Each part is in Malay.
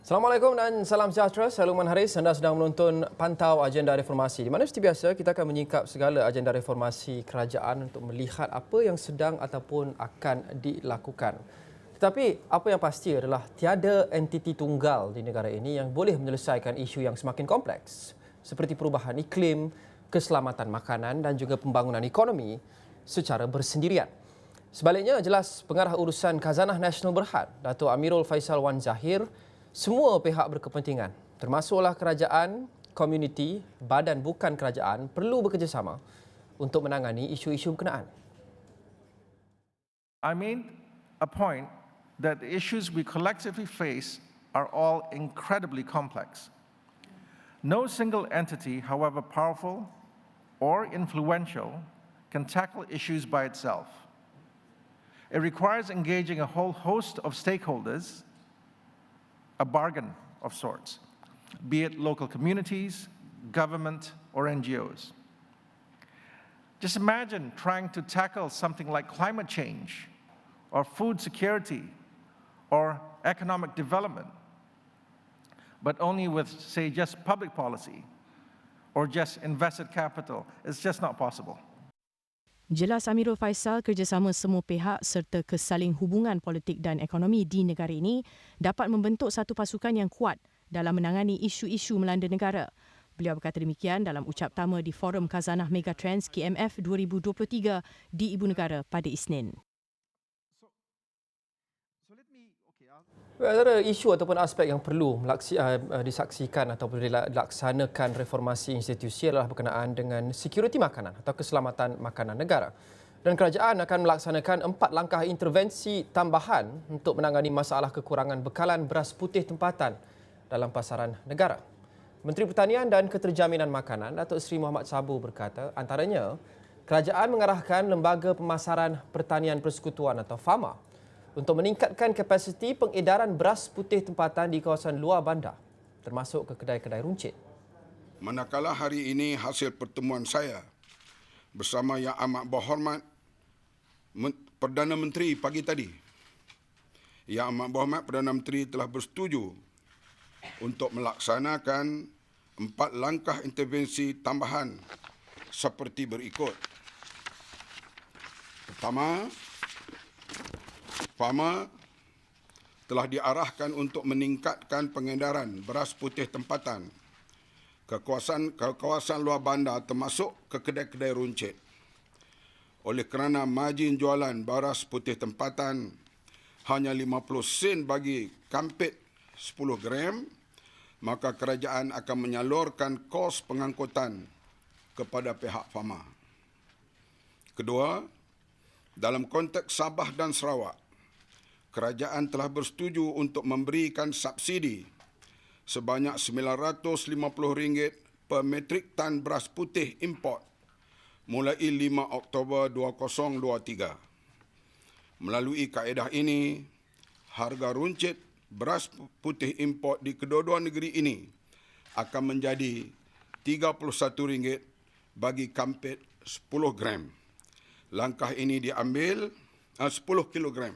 Assalamualaikum dan salam sejahtera. Saya Luqman Haris. Anda sedang menonton Pantau Agenda Reformasi, di mana seperti biasa kita akan menyingkap segala agenda reformasi kerajaan untuk melihat apa yang sedang ataupun akan dilakukan. Tetapi apa yang pasti adalah tiada entiti tunggal di negara ini yang boleh menyelesaikan isu yang semakin kompleks seperti perubahan iklim, keselamatan makanan dan juga pembangunan ekonomi secara bersendirian. Sebaliknya, jelas Pengarah Urusan Khazanah Nasional Berhad, Dato' Amirul Faisal Wan Zahir, semua pihak berkepentingan, termasuklah kerajaan, komuniti, badan bukan kerajaan perlu bekerjasama untuk menangani isu-isu berkenaan. I made a point that the issues we collectively face are all incredibly complex. No single entity, however powerful or influential, can tackle issues by itself. It requires engaging a whole host of stakeholders, a bargain of sorts, be it local communities, government, or NGOs. Just imagine trying to tackle something like climate change, or food security, or economic development, but only with, say, just public policy, or just invested capital. It's just not possible. Jelas Amirul Faisal, kerjasama semua pihak serta kesaling hubungan politik dan ekonomi di negara ini dapat membentuk satu pasukan yang kuat dalam menangani isu-isu melanda negara. Beliau berkata demikian dalam ucap tama di Forum Khazanah Megatrends KMF 2023 di Ibu Negara pada Isnin. Antara isu ataupun aspek yang perlu disaksikan ataupun dilaksanakan reformasi institusi adalah berkenaan dengan sekuriti makanan atau keselamatan makanan negara. Dan kerajaan akan melaksanakan 4 langkah intervensi tambahan untuk menangani masalah kekurangan bekalan beras putih tempatan dalam pasaran negara. Menteri Pertanian dan Keterjaminan Makanan, Datuk Seri Muhammad Sabu berkata, antaranya, kerajaan mengarahkan Lembaga Pemasaran Pertanian Persekutuan atau FAMA untuk meningkatkan kapasiti pengedaran beras putih tempatan di kawasan luar bandar, termasuk ke kedai-kedai runcit. Manakala hari ini hasil pertemuan saya bersama Yang Amat Berhormat Perdana Menteri pagi tadi, Yang Amat Berhormat Perdana Menteri telah bersetuju untuk melaksanakan 4 langkah intervensi tambahan seperti berikut. Pertama, FAMA telah diarahkan untuk meningkatkan pengedaran beras putih tempatan ke kawasan luar bandar termasuk ke kedai-kedai runcit. Oleh kerana margin jualan beras putih tempatan hanya 50 sen bagi kampit 10 gram, maka kerajaan akan menyalurkan kos pengangkutan kepada pihak FAMA. Kedua, dalam konteks Sabah dan Sarawak, kerajaan telah bersetuju untuk memberikan subsidi sebanyak RM950 per metrik tan beras putih import mulai 5 Oktober 2023. Melalui kaedah ini, harga runcit beras putih import di kedua-dua negeri ini akan menjadi RM31 bagi kampit 10 gram. Langkah ini diambil 10 kilogram.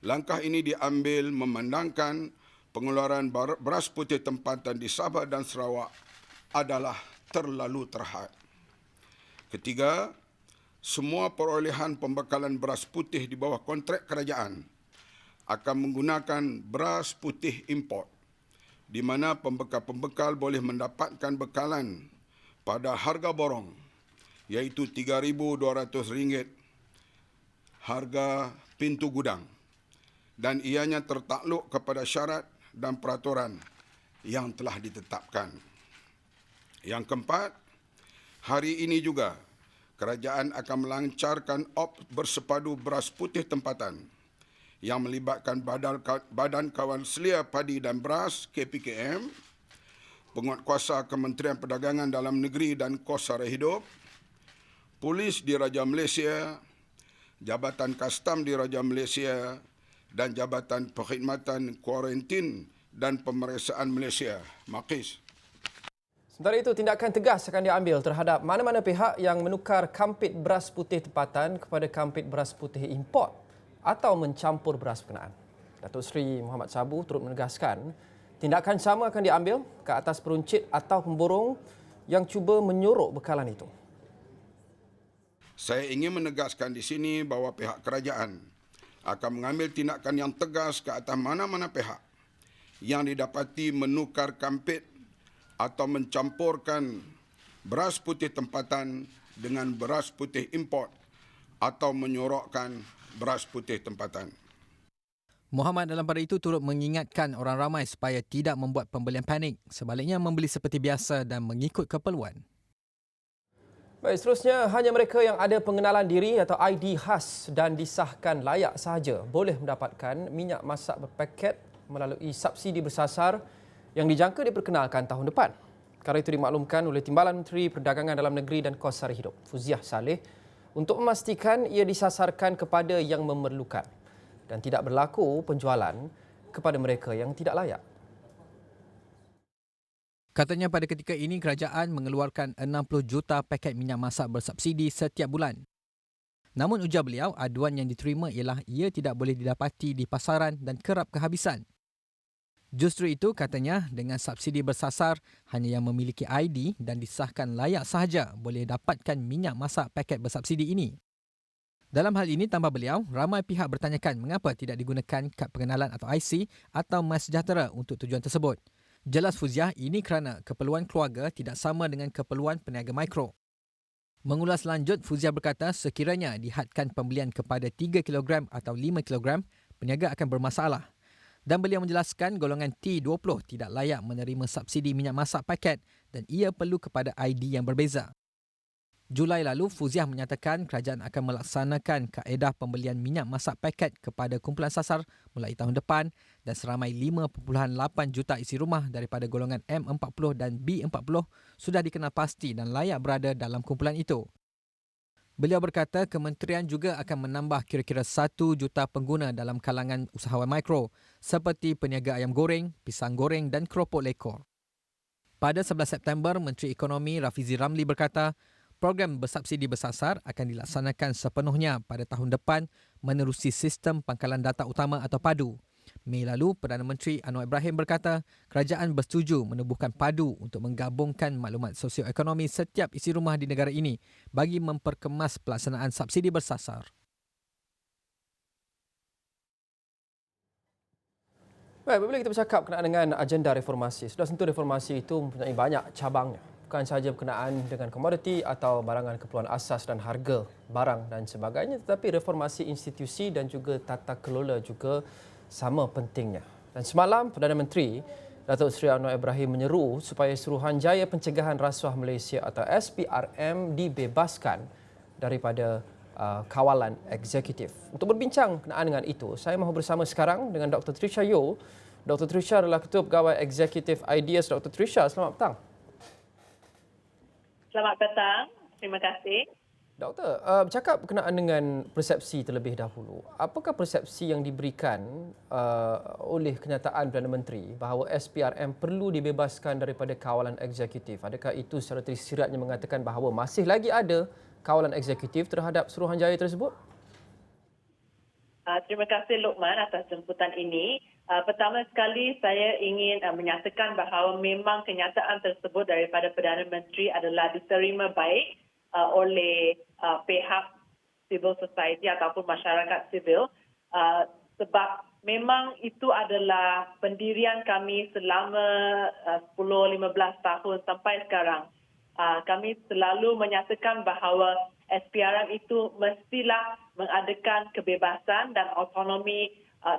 Langkah ini diambil memandangkan pengeluaran beras putih tempatan di Sabah dan Sarawak adalah terlalu terhad. Ketiga, semua perolehan pembekalan beras putih di bawah kontrak kerajaan akan menggunakan beras putih import, di mana pembekal-pembekal boleh mendapatkan bekalan pada harga borong, iaitu RM3,200 harga pintu gudang, dan ianya tertakluk kepada syarat dan peraturan yang telah ditetapkan. Yang keempat, hari ini juga kerajaan akan melancarkan ops bersepadu beras putih tempatan yang melibatkan Badan Kawal Selia Padi dan Beras KPKM, Penguatkuasa Kementerian Perdagangan Dalam Negeri dan Kos Sara Hidup, Polis di Raja Malaysia, Jabatan Kastam di Raja Malaysia, dan Jabatan Perkhidmatan Kuarantin dan Pemeriksaan Malaysia, MAKIS. Sementara itu, tindakan tegas akan diambil terhadap mana-mana pihak yang menukar kampit beras putih tempatan kepada kampit beras putih import atau mencampur beras berkenaan. Datuk Seri Muhammad Sabu turut menegaskan Tindakan sama akan diambil ke atas peruncit atau pemborong yang cuba menyorok bekalan itu. Saya ingin menegaskan di sini bahawa pihak kerajaan akan mengambil tindakan yang tegas ke atas mana-mana pihak yang didapati menukar kampit atau mencampurkan beras putih tempatan dengan beras putih import atau menyorokkan beras putih tempatan. Muhammad dalam pada itu turut mengingatkan orang ramai supaya tidak membuat pembelian panik, sebaliknya membeli seperti biasa dan mengikut keperluan. Baik, seterusnya, hanya mereka yang ada pengenalan diri atau ID khas dan disahkan layak sahaja boleh mendapatkan minyak masak berpaket melalui subsidi bersasar yang dijangka diperkenalkan tahun depan. Perkara itu dimaklumkan oleh Timbalan Menteri Perdagangan Dalam Negeri dan Kos Sara Hidup, Fuziah Saleh, untuk memastikan ia disasarkan kepada yang memerlukan dan tidak berlaku penjualan kepada mereka yang tidak layak. Katanya pada ketika ini kerajaan mengeluarkan 60 juta paket minyak masak bersubsidi setiap bulan. Namun ujar beliau, aduan yang diterima ialah ia tidak boleh didapati di pasaran dan kerap kehabisan. Justru itu, katanya, dengan subsidi bersasar, hanya yang memiliki ID dan disahkan layak sahaja boleh dapatkan minyak masak paket bersubsidi ini. Dalam hal ini, tambah beliau, ramai pihak bertanyakan mengapa tidak digunakan kad pengenalan atau IC atau MySejahtera untuk tujuan tersebut. Jelas Fuziah, ini kerana keperluan keluarga tidak sama dengan keperluan peniaga mikro. Mengulas lanjut, Fuziah berkata sekiranya dihadkan pembelian kepada 3 kg atau 5 kg, peniaga akan bermasalah. Dan beliau menjelaskan golongan T20 tidak layak menerima subsidi minyak masak paket dan ia perlu kepada ID yang berbeza. Julai lalu, Fuziah menyatakan kerajaan akan melaksanakan kaedah pembelian minyak masak paket kepada kumpulan sasar mulai tahun depan dan seramai 5.8 juta isi rumah daripada golongan M40 dan B40 sudah dikenal pasti dan layak berada dalam kumpulan itu. Beliau berkata kementerian juga akan menambah kira-kira 1 juta pengguna dalam kalangan usahawan mikro seperti peniaga ayam goreng, pisang goreng dan keropok lekor. Pada 11 September, Menteri Ekonomi Rafizi Ramli berkata program bersubsidi bersasar akan dilaksanakan sepenuhnya pada tahun depan menerusi sistem pangkalan data utama atau PADU. Mei lalu, Perdana Menteri Anwar Ibrahim berkata kerajaan bersetuju menubuhkan PADU untuk menggabungkan maklumat sosioekonomi setiap isi rumah di negara ini bagi memperkemas pelaksanaan subsidi bersasar. Baik, apabila kita bercakap berkenaan dengan agenda reformasi, sudah tentu reformasi itu mempunyai banyak cabangnya. Bukan sahaja berkenaan dengan komoditi atau barangan keperluan asas dan harga barang dan sebagainya, tetapi reformasi institusi dan juga tata kelola juga sama pentingnya. Dan semalam, Perdana Menteri Datuk Seri Anwar Ibrahim menyeru supaya Suruhanjaya Pencegahan Rasuah Malaysia atau SPRM dibebaskan daripada kawalan eksekutif. Untuk berbincang berkenaan dengan itu, saya mahu bersama sekarang dengan Dr. Trisha Yeo. Dr. Trisha adalah Ketua Pegawai Eksekutif Ideas. Dr. Trisha, selamat petang. Selamat petang. Terima kasih. Doktor, bercakap berkenaan dengan persepsi terlebih dahulu. Apakah persepsi yang diberikan oleh kenyataan Perdana Menteri bahawa SPRM perlu dibebaskan daripada kawalan eksekutif? Adakah itu secara tersiratnya mengatakan bahawa masih lagi ada kawalan eksekutif terhadap Suruhanjaya tersebut? Terima kasih Luqman atas jemputan ini. Pertama sekali saya ingin menyatakan bahawa memang kenyataan tersebut daripada Perdana Menteri adalah diterima baik oleh pihak civil society ataupun masyarakat sivil sebab memang itu adalah pendirian kami selama 10-15 tahun sampai sekarang. Kami selalu menyatakan bahawa SPRM itu mestilah mengadakan kebebasan dan autonomi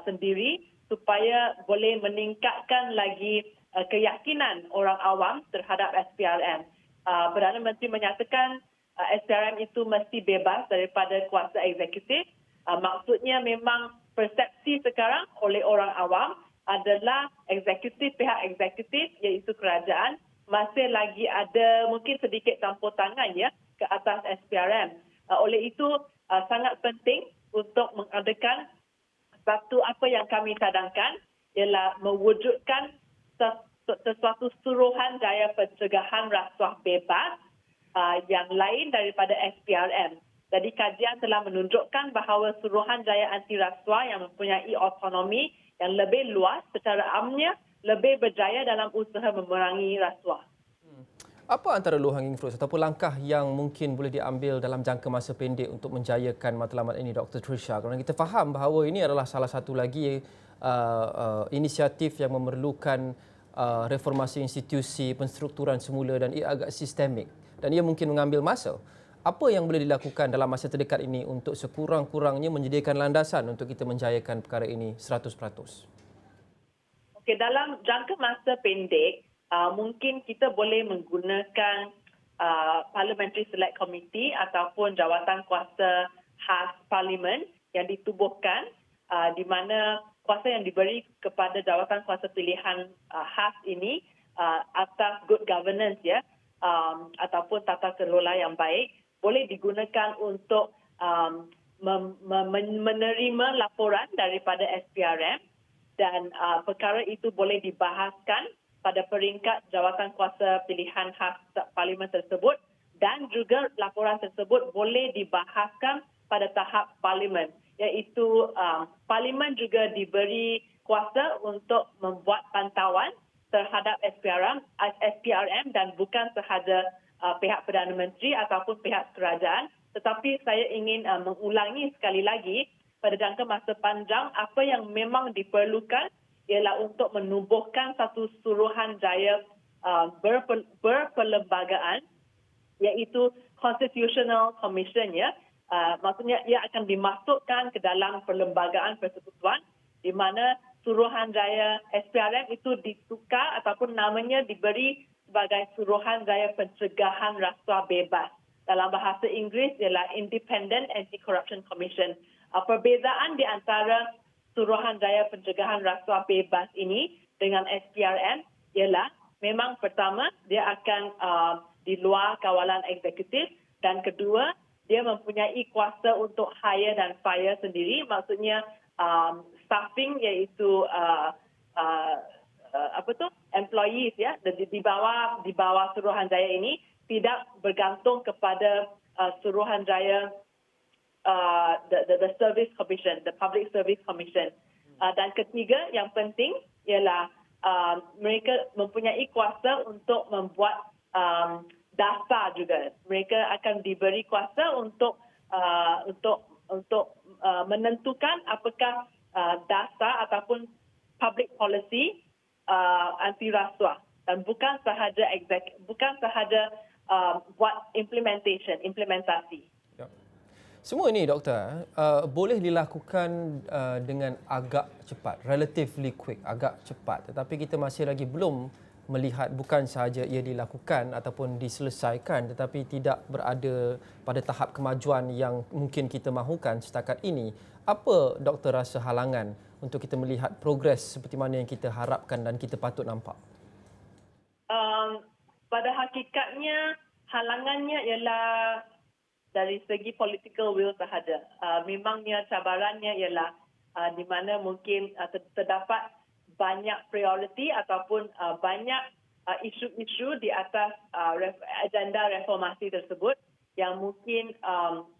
sendiri supaya boleh meningkatkan lagi keyakinan orang awam terhadap SPRM. Perdana Menteri menyatakan SPRM itu mesti bebas daripada kuasa eksekutif. Maksudnya memang persepsi sekarang oleh orang awam adalah pihak eksekutif iaitu kerajaan masih lagi ada mungkin sedikit campur tangan ya ke atas SPRM. Oleh itu sangat penting untuk mengadakan satu apa yang kami cadangkan ialah mewujudkan sesuatu Suruhanjaya Pencegahan Rasuah Bebas yang lain daripada SPRM. Jadi kajian telah menunjukkan bahawa Suruhanjaya Anti Rasuah yang mempunyai autonomi yang lebih luas secara amnya lebih berjaya dalam usaha memerangi rasuah. Apa antara low-hanging fruits ataupun langkah yang mungkin boleh diambil dalam jangka masa pendek untuk menjayakan matlamat ini, Dr. Trisha? Kerana kita faham bahawa ini adalah salah satu lagi inisiatif yang memerlukan reformasi institusi, penstrukturan semula dan ia agak sistemik dan ia mungkin mengambil masa. Apa yang boleh dilakukan dalam masa terdekat ini untuk sekurang-kurangnya menyediakan landasan untuk kita menjayakan perkara ini 100%? Okey, dalam jangka masa pendek, mungkin kita boleh menggunakan Parliamentary Select Committee ataupun jawatan kuasa khas Parlimen yang ditubuhkan di mana kuasa yang diberi kepada jawatan kuasa pilihan khas ini atas good governance ataupun tata kelola yang baik boleh digunakan untuk menerima laporan daripada SPRM dan perkara itu boleh dibahaskan pada peringkat jawatan kuasa pilihan khas Parlimen tersebut dan juga laporan tersebut boleh dibahaskan pada tahap Parlimen, iaitu Parlimen juga diberi kuasa untuk membuat pantauan terhadap SPRM dan bukan sahaja pihak Perdana Menteri ataupun pihak kerajaan, tetapi saya ingin mengulangi sekali lagi pada jangka masa panjang apa yang memang diperlukan ialah untuk menubuhkan satu suruhanjaya berperlembagaan iaitu Constitutional Commission maksudnya ia akan dimasukkan ke dalam perlembagaan persekutuan di mana suruhanjaya SPRM itu ditukar ataupun namanya diberi sebagai Suruhanjaya Pencegahan Rasuah Bebas. Dalam bahasa Inggeris ialah Independent Anti-Corruption Commission. Perbezaan di antara Suruhanjaya Pencegahan Rasuah Bebas ini dengan SPRM ialah memang pertama dia akan di luar kawalan eksekutif dan kedua dia mempunyai kuasa untuk hire dan fire sendiri, maksudnya staffing iaitu employees di bawah Suruhanjaya ini tidak bergantung kepada Suruhanjaya the Service Commission, the Public Service Commission. Dan ketiga yang penting ialah mereka mempunyai kuasa untuk membuat dasar juga. Mereka akan diberi kuasa untuk menentukan apakah dasar ataupun public policy anti rasuah dan bukan sahaja buat implementasi. Semua ini, Doktor, boleh dilakukan dengan agak cepat, relatively quick, agak cepat. Tetapi kita masih lagi belum melihat bukan sahaja ia dilakukan ataupun diselesaikan tetapi tidak berada pada tahap kemajuan yang mungkin kita mahukan setakat ini. Apa Doktor rasa halangan untuk kita melihat progres seperti mana yang kita harapkan dan kita patut nampak? Pada hakikatnya, halangannya ialah dari segi political will sahaja. Memangnya cabarannya ialah di mana mungkin terdapat banyak prioriti ataupun banyak isu-isu di atas agenda reformasi tersebut yang mungkin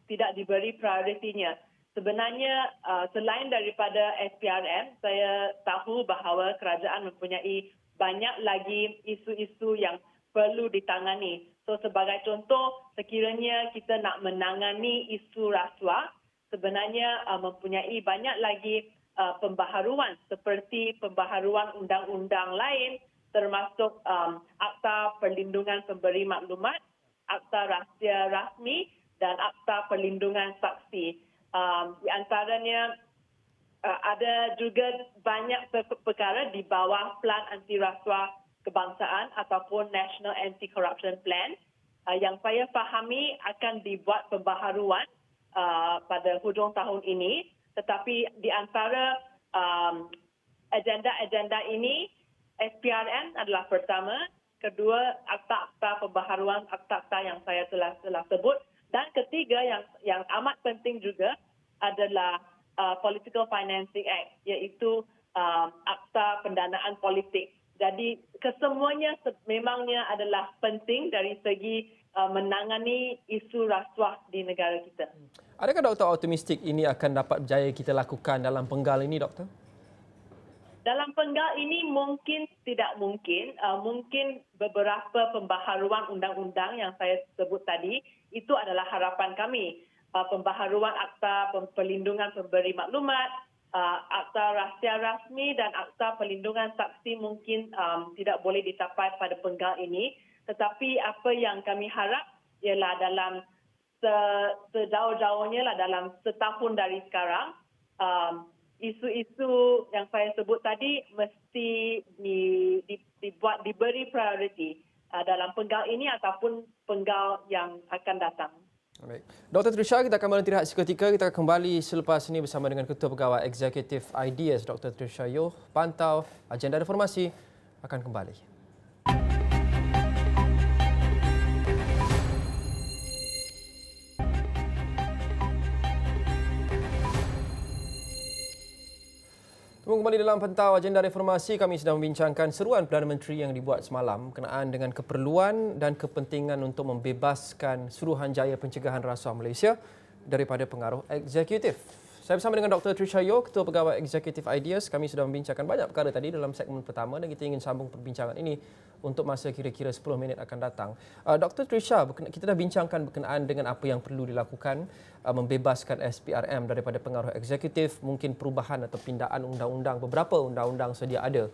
tidak diberi prioritinya. Sebenarnya selain daripada SPRM, saya tahu bahawa kerajaan mempunyai banyak lagi isu-isu yang perlu ditangani. So sebagai contoh, sekiranya kita nak menangani isu rasuah, sebenarnya mempunyai banyak lagi pembaharuan seperti pembaharuan undang-undang lain termasuk Akta Perlindungan Pemberi Maklumat, Akta Rahsia Rasmi dan Akta Perlindungan Saksi. Di antaranya ada juga banyak perkara di bawah Plan Anti Rasuah Kebangsaan ataupun National Anti-Corruption Plan yang saya fahami akan dibuat pembaharuan pada hujung tahun ini. Tetapi di antara agenda-agenda ini, SPRM adalah pertama, kedua akta-akta pembaharuan akta-akta yang saya telah sebut, dan ketiga yang amat penting juga adalah Political Financing Act, iaitu akta pendanaan politik. Jadi kesemuanya memangnya adalah penting dari segi menangani isu rasuah di negara kita. Adakah Doktor optimistik ini akan dapat berjaya kita lakukan dalam penggal ini, Doktor? Dalam penggal ini mungkin tidak mungkin, mungkin beberapa pembaharuan undang-undang yang saya sebut tadi, itu adalah harapan kami. Pembaharuan Akta Perlindungan Pemberi Maklumat, Akta Rahsia Rasmi dan Akta Perlindungan Saksi mungkin tidak boleh dicapai pada penggal ini. Tetapi apa yang kami harap ialah dalam sejauh-jauhnya dalam setahun dari sekarang, isu-isu yang saya sebut tadi mesti diberi prioriti dalam penggal ini ataupun penggal yang akan datang. Baik. Dr. Trisha, kita akan berhenti rehat seketika. Kita akan kembali selepas ini bersama dengan Ketua Pegawai Eksekutif Ideas, Dr. Trisha Yoh. Pantau agenda reformasi akan kembali. Kembali dalam Pantau Agenda Reformasi, kami sedang membincangkan seruan Perdana Menteri yang dibuat semalam berkenaan dengan keperluan dan kepentingan untuk membebaskan Suruhanjaya Pencegahan Rasuah Malaysia daripada pengaruh eksekutif. Saya bersama dengan Dr. Trisha Yoh, Ketua Pegawai Eksekutif Ideas. Kami sudah membincangkan banyak perkara tadi dalam segmen pertama dan kita ingin sambung perbincangan ini untuk masa kira-kira 10 minit akan datang. Dr. Trisha, kita dah bincangkan berkenaan dengan apa yang perlu dilakukan membebaskan SPRM daripada pengaruh eksekutif, mungkin perubahan atau pindaan undang-undang, beberapa undang-undang sedia ada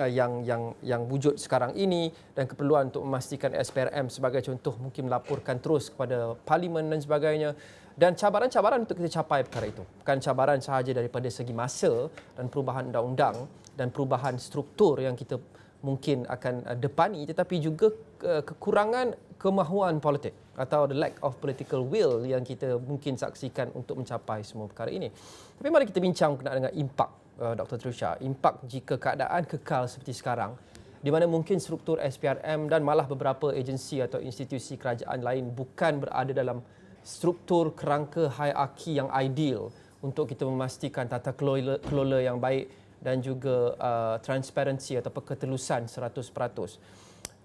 yang wujud sekarang ini dan keperluan untuk memastikan SPRM sebagai contoh mungkin melaporkan terus kepada parlimen dan sebagainya. Dan cabaran-cabaran untuk kita capai perkara itu. Bukan cabaran sahaja daripada segi masa dan perubahan undang-undang dan perubahan struktur yang kita mungkin akan depani, tetapi juga kekurangan kemahuan politik atau the lack of political will yang kita mungkin saksikan untuk mencapai semua perkara ini. Tapi mari kita bincang berkenaan dengan impak, Dr. Trisha. Impak jika keadaan kekal seperti sekarang, di mana mungkin struktur SPRM dan malah beberapa agensi atau institusi kerajaan lain bukan berada dalam struktur kerangka hierarki yang ideal untuk kita memastikan tata kelola yang baik dan juga transparansi atau ketelusan 100%.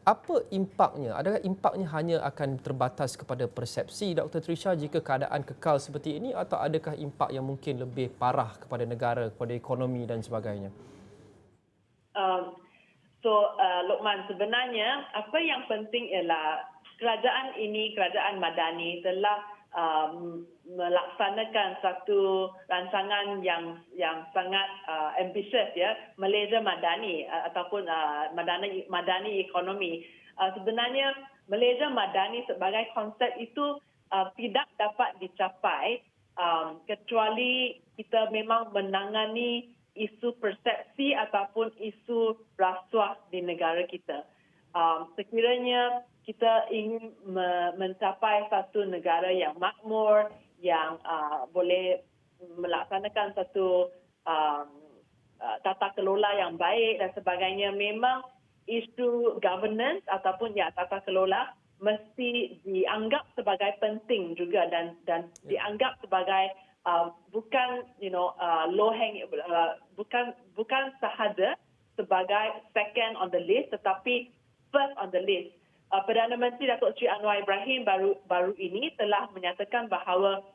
Apa impaknya? Adakah impaknya hanya akan terbatas kepada persepsi, Dr. Trisha, jika keadaan kekal seperti ini, atau adakah impak yang mungkin lebih parah kepada negara, kepada ekonomi dan sebagainya? Lokman, sebenarnya apa yang penting ialah kerajaan madani telah melaksanakan satu rancangan yang sangat ambitious, ya, Malaysia Madani ataupun madani ekonomi. Sebenarnya Malaysia Madani sebagai konsep itu tidak dapat dicapai kecuali kita memang menangani isu persepsi ataupun isu rasuah di negara kita. Sekiranya kita ingin mencapai satu negara yang makmur, yang boleh melaksanakan satu tata kelola yang baik dan sebagainya, memang isu governance ataupun tata kelola mesti dianggap sebagai penting juga dan dianggap sebagai bukan low hanging, bukan sahaja sebagai second on the list, tetapi first on the list. Perdana Menteri Datuk Seri Anwar Ibrahim baru ini telah menyatakan bahawa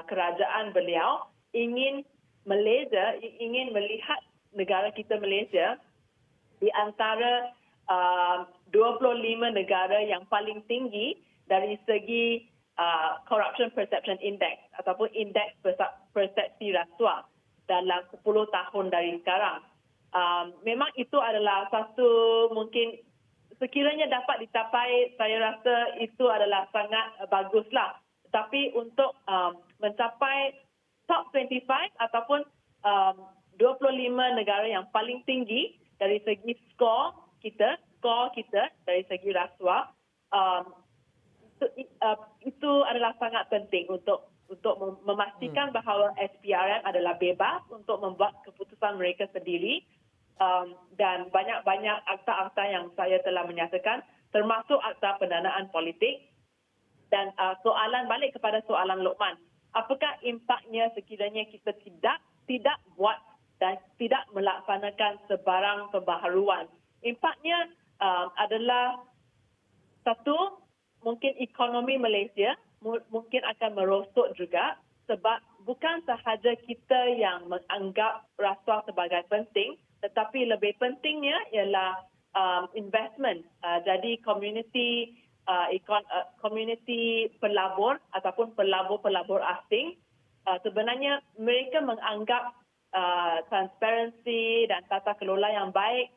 kerajaan beliau ingin melihat negara kita Malaysia di antara 25 negara yang paling tinggi dari segi Corruption Perception Index ataupun indeks persepsi rasuah dalam 10 tahun dari sekarang. Memang itu adalah satu mungkin sekiranya dapat dicapai, saya rasa itu adalah sangat baguslah. Tapi untuk mencapai top 25 ataupun 25 negara yang paling tinggi dari segi skor kita dari segi rasuah, itu adalah sangat penting untuk memastikan bahawa SPRM adalah bebas untuk membuat keputusan mereka sendiri. Dan banyak-banyak akta-akta yang saya telah menyatakan, termasuk akta pendanaan politik. Dan balik kepada soalan Lokman, apakah impaknya sekiranya kita tidak buat dan tidak melaksanakan sebarang pembaharuan? Impaknya adalah satu, mungkin ekonomi Malaysia mungkin akan merosot juga, sebab bukan sahaja kita yang menganggap rasuah sebagai penting, tetapi lebih pentingnya ialah investment. Jadi community pelabur ataupun pelabur-pelabur asing, sebenarnya mereka menganggap transparansi dan tata kelola yang baik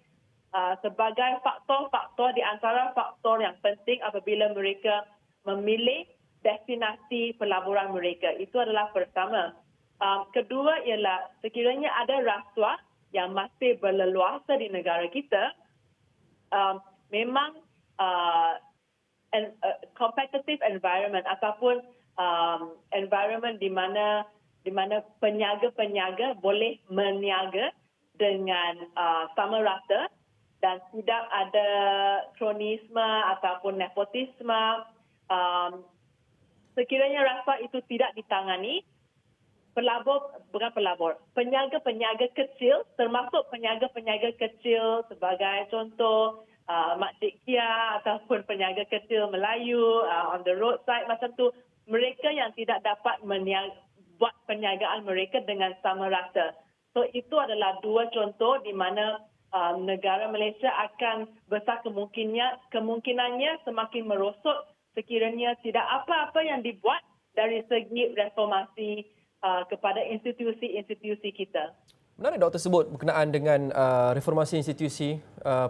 sebagai faktor-faktor di antara faktor yang penting apabila mereka memilih destinasi pelaburan mereka. Itu adalah pertama. Kedua ialah sekiranya ada rasuah yang masih berleluasa di negara kita, memang competitive environment ataupun environment di mana peniaga-peniaga boleh meniaga dengan sama rata dan tidak ada kronisme ataupun nepotisme. Sekiranya rasuah itu tidak ditangani, peniaga-peniaga kecil, termasuk peniaga-peniaga kecil sebagai contoh Mak Cik Kia ataupun peniaga kecil Melayu on the roadside macam tu, mereka yang tidak dapat buat perniagaan mereka dengan sama rata. So itu adalah dua contoh di mana negara Malaysia akan besar kemungkinannya semakin merosot sekiranya tidak apa-apa yang dibuat dari segi reformasi kepada institusi-institusi kita. Menarik doktor sebut berkenaan dengan reformasi institusi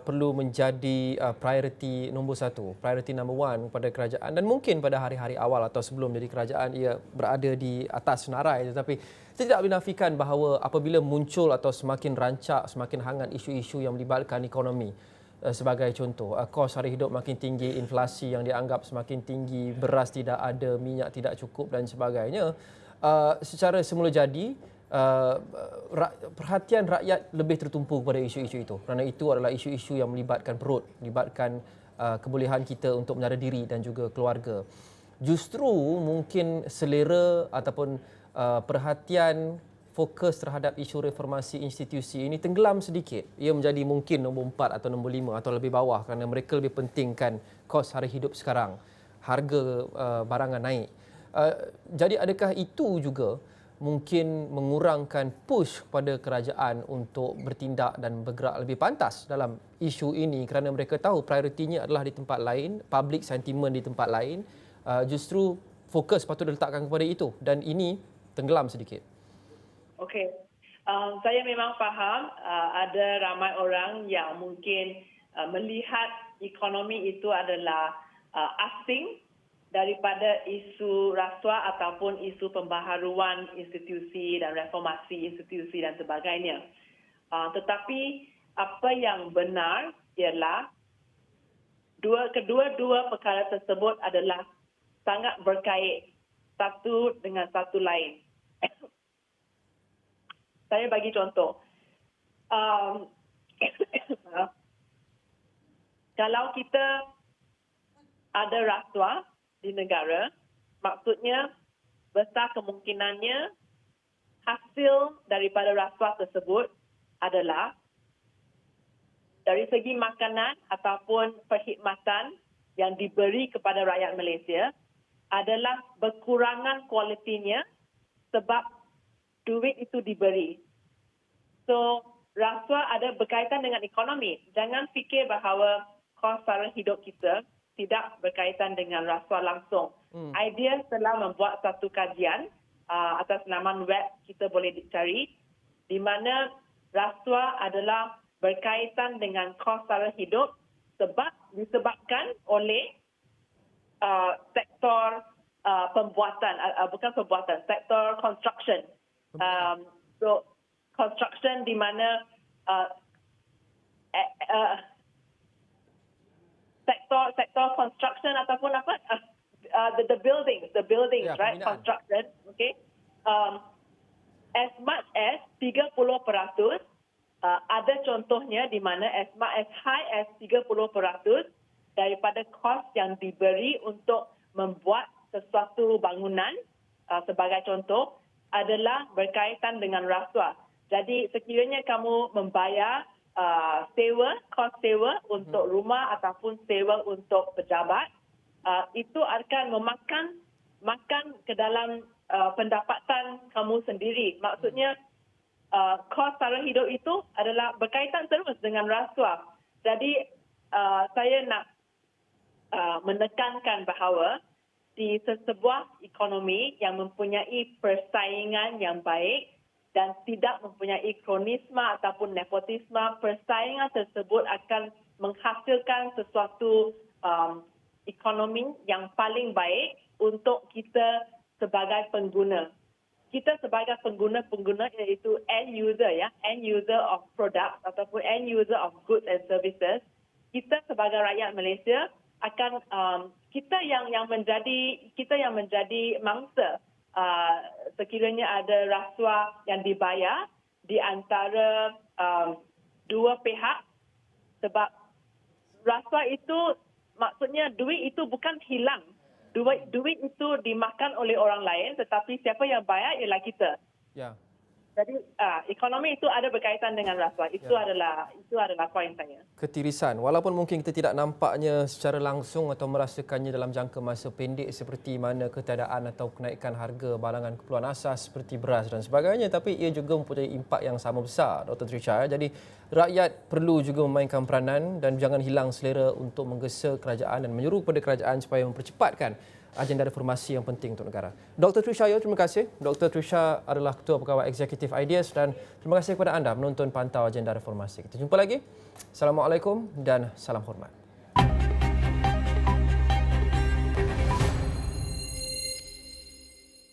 perlu menjadi prioriti nombor satu, prioriti number one kepada kerajaan, dan mungkin pada hari-hari awal atau sebelum jadi kerajaan ia berada di atas senarai, tetapi saya tidak menafikan bahawa apabila muncul atau semakin rancak, semakin hangat isu-isu yang melibatkan ekonomi, sebagai contoh, kos hari hidup makin tinggi, inflasi yang dianggap semakin tinggi, beras tidak ada, minyak tidak cukup dan sebagainya, secara semula jadi perhatian rakyat lebih tertumpu kepada isu-isu itu, kerana itu adalah isu-isu yang melibatkan perut, melibatkan kebolehan kita untuk menyara diri dan juga keluarga. Justru mungkin selera ataupun perhatian fokus terhadap isu reformasi institusi ini tenggelam sedikit. Ia menjadi mungkin nombor 4 atau nombor 5 atau lebih bawah kerana mereka lebih pentingkan kos hari hidup sekarang, harga barangan naik. Jadi adakah itu juga mungkin mengurangkan push pada kerajaan untuk bertindak dan bergerak lebih pantas dalam isu ini kerana mereka tahu prioritinya adalah di tempat lain, public sentiment di tempat lain, justru fokus patut diletakkan kepada itu dan ini tenggelam sedikit. Okey, saya memang faham ada ramai orang yang mungkin melihat ekonomi itu adalah asing daripada isu rasuah ataupun isu pembaharuan institusi dan reformasi institusi dan sebagainya. Tetapi apa yang benar ialah kedua-dua perkara tersebut adalah sangat berkait satu dengan satu lain. Saya bagi contoh. Kalau kita ada rasuah di negara, maksudnya besar kemungkinannya hasil daripada rasuah tersebut adalah dari segi makanan ataupun perkhidmatan yang diberi kepada rakyat Malaysia adalah berkurangan kualitinya sebab duit itu diberi. So, rasuah ada berkaitan dengan ekonomi. Jangan fikir bahawa kos sara hidup kita tidak berkaitan dengan rasuah langsung. Idea telah membuat satu kajian atas laman web kita boleh dicari di mana rasuah adalah berkaitan dengan kos sara hidup disebabkan oleh sektor sektor construction. So construction di mana sektor construction ataupun apa the buildings yeah, right, construction, okay, as much as 30%, ada contohnya di mana as high as 30% daripada kos yang diberi untuk membuat sesuatu bangunan sebagai contoh adalah berkaitan dengan rasuah. Jadi sekiranya kamu membayar kos sewa untuk rumah ataupun sewa untuk pejabat, itu akan makan ke dalam pendapatan kamu sendiri. Maksudnya kos sara hidup itu adalah berkaitan terus dengan rasuah. Jadi saya nak menekankan bahawa di sebuah ekonomi yang mempunyai persaingan yang baik dan tidak mempunyai kronisme ataupun nepotisme, persaingan tersebut akan menghasilkan sesuatu ekonomi yang paling baik untuk kita sebagai pengguna. Kita sebagai pengguna iaitu end user of product ataupun end user of goods and services, kita sebagai rakyat Malaysia akan kita yang menjadi mangsa sekiranya ada rasuah yang dibayar di antara dua pihak, sebab rasuah itu maksudnya duit itu bukan hilang. Duit itu dimakan oleh orang lain, tetapi siapa yang bayar ialah kita. Ya. Jadi ekonomi itu ada berkaitan dengan rasuah. Itu adalah poin saya. Ketirisan, walaupun mungkin kita tidak nampaknya secara langsung atau merasakannya dalam jangka masa pendek seperti mana ketiadaan atau kenaikan harga barangan keperluan asas seperti beras dan sebagainya, tapi ia juga mempunyai impak yang sama besar, Dr. Trisha. Jadi rakyat perlu juga memainkan peranan dan jangan hilang selera untuk menggesa kerajaan dan menyuruh kepada kerajaan supaya mempercepatkan agenda reformasi yang penting untuk negara. Dr. Trisha, terima kasih. Dr. Trisha adalah Ketua Pegawai Eksekutif Ideas dan terima kasih kepada anda menonton pantau agenda reformasi. Kita jumpa lagi. Assalamualaikum dan salam hormat.